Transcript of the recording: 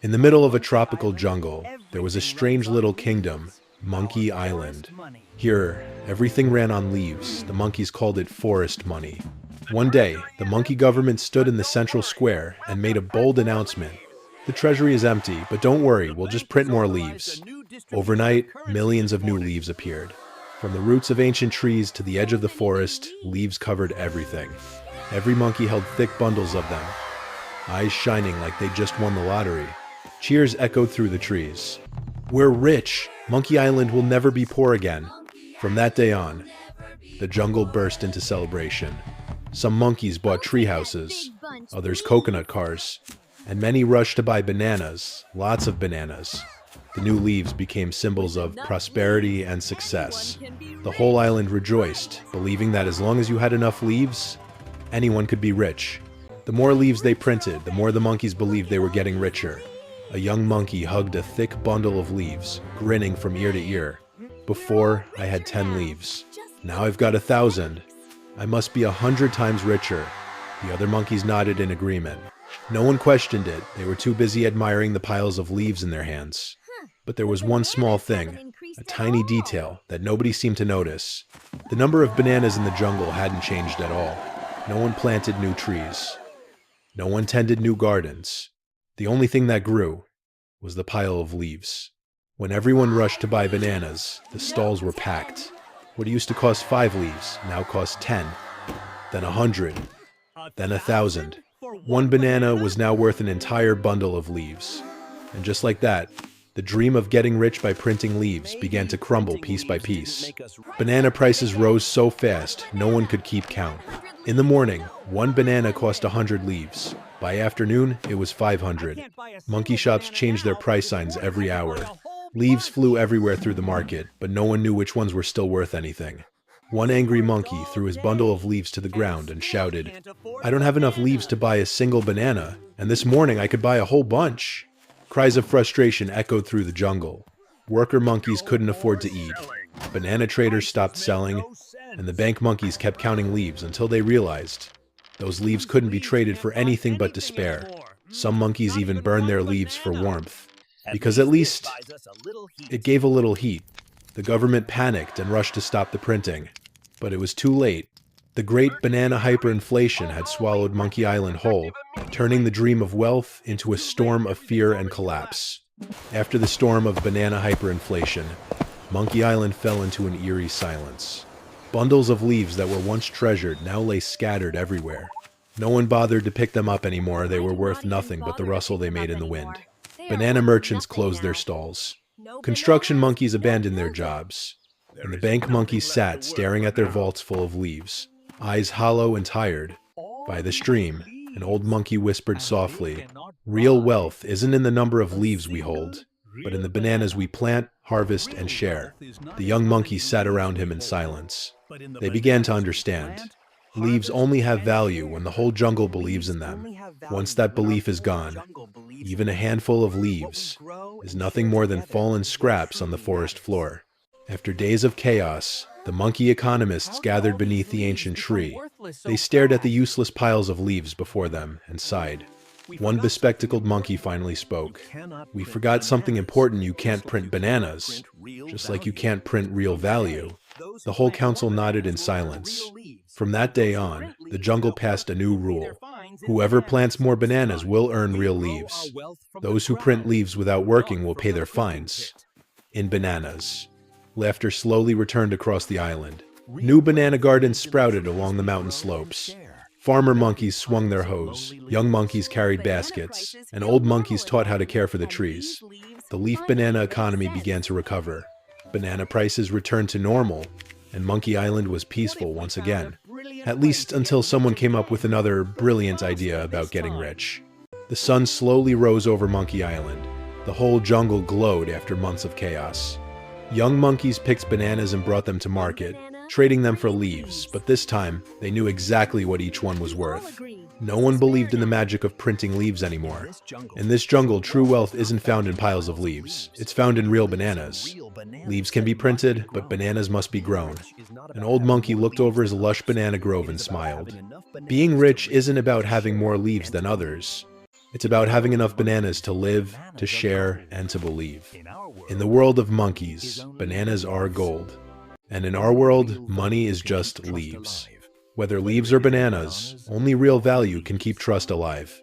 In the middle of a tropical jungle, there was a strange little kingdom, Monkey Island. Here, everything ran on leaves. The monkeys called it forest money. One day, the monkey government stood in the central square and made a bold announcement. The treasury is empty, but don't worry, we'll just print more leaves. Overnight, millions of new leaves appeared. From the roots of ancient trees to the edge of the forest, leaves covered everything. Every monkey held thick bundles of them, eyes shining like they just won the lottery. Cheers echoed through the trees. We're rich! Monkey Island will never be poor again. From that day on, the jungle burst into celebration. Some monkeys bought tree houses, others coconut cars, and many rushed to buy bananas, lots of bananas. The new leaves became symbols of prosperity and success. The whole island rejoiced, believing that as long as you had enough leaves, anyone could be rich. The more leaves they printed, the more the monkeys believed they were getting richer. A young monkey hugged a thick bundle of leaves, grinning from ear to ear. Before, I had 10 leaves. Now I've got 1,000. I must be 100 times richer. The other monkeys nodded in agreement. No one questioned it. They were too busy admiring the piles of leaves in their hands. But there was one small thing, a tiny detail that nobody seemed to notice. The number of bananas in the jungle hadn't changed at all. No one planted new trees. No one tended new gardens. The only thing that grew was the pile of leaves. When everyone rushed to buy bananas, the stalls were packed. What used to cost 5 leaves now cost 10, then 100, then 1,000. One banana was now worth an entire bundle of leaves. And just like that, the dream of getting rich by printing leaves began to crumble piece by piece. Banana prices rose so fast, no one could keep count. In the morning, one banana cost 100 leaves. By afternoon, it was 500. Monkey shops changed their price signs every hour. Leaves flew everywhere through the market, but no one knew which ones were still worth anything. One angry monkey threw his bundle of leaves to the ground and shouted, "I don't have enough leaves to buy a single banana, and this morning I could buy a whole bunch." Cries of frustration echoed through the jungle. Worker monkeys couldn't afford to eat. Banana traders stopped selling, and the bank monkeys kept counting leaves until they realized those leaves couldn't be traded for anything but despair. Some monkeys even burned their leaves for warmth, because at least it gave a little heat. The government panicked and rushed to stop the printing, but it was too late. The great banana hyperinflation had swallowed Monkey Island whole, turning the dream of wealth into a storm of fear and collapse. After the storm of banana hyperinflation, Monkey Island fell into an eerie silence. Bundles of leaves that were once treasured now lay scattered everywhere. No one bothered to pick them up anymore. They were worth nothing but the rustle they made in the wind. Banana merchants closed their stalls. Construction monkeys abandoned their jobs. And the bank monkeys sat staring at their vaults full of leaves, eyes hollow and tired. By the stream, an old monkey whispered softly, "Real wealth isn't in the number of leaves we hold, but in the bananas we plant, harvest, and share." The young monkeys sat around him in silence. They began to understand. Leaves only have value when the whole jungle believes in them. Once that belief is gone, even a handful of leaves is nothing more than fallen scraps on the forest floor. After days of chaos, the monkey economists gathered beneath the ancient tree. They stared at the useless piles of leaves before them and sighed. One bespectacled monkey finally spoke. "We forgot something important. You can't print bananas, just like you can't print real value." The whole council nodded in silence. From that day on, the jungle passed a new rule. Whoever plants more bananas will earn real leaves. Those who print leaves without working will pay their fines in bananas. Laughter slowly returned across the island. New banana gardens sprouted along the mountain slopes. Farmer monkeys swung their hoes, young monkeys carried baskets, and old monkeys taught how to care for the trees. The leaf banana economy began to recover. Banana prices returned to normal, and Monkey Island was peaceful once again. At least until someone came up with another brilliant idea about getting rich. The sun slowly rose over Monkey Island. The whole jungle glowed after months of chaos. Young monkeys picked bananas and brought them to market, trading them for leaves, but this time, they knew exactly what each one was worth. No one believed in the magic of printing leaves anymore. In this jungle, true wealth isn't found in piles of leaves. It's found in real bananas. Leaves can be printed, but bananas must be grown. An old monkey looked over his lush banana grove and smiled. Being rich isn't about having more leaves than others. It's about having enough bananas to live, to share, and to believe. In the world of monkeys, bananas are gold. And in our world, money is just leaves. Whether leaves or bananas, only real value can keep trust alive.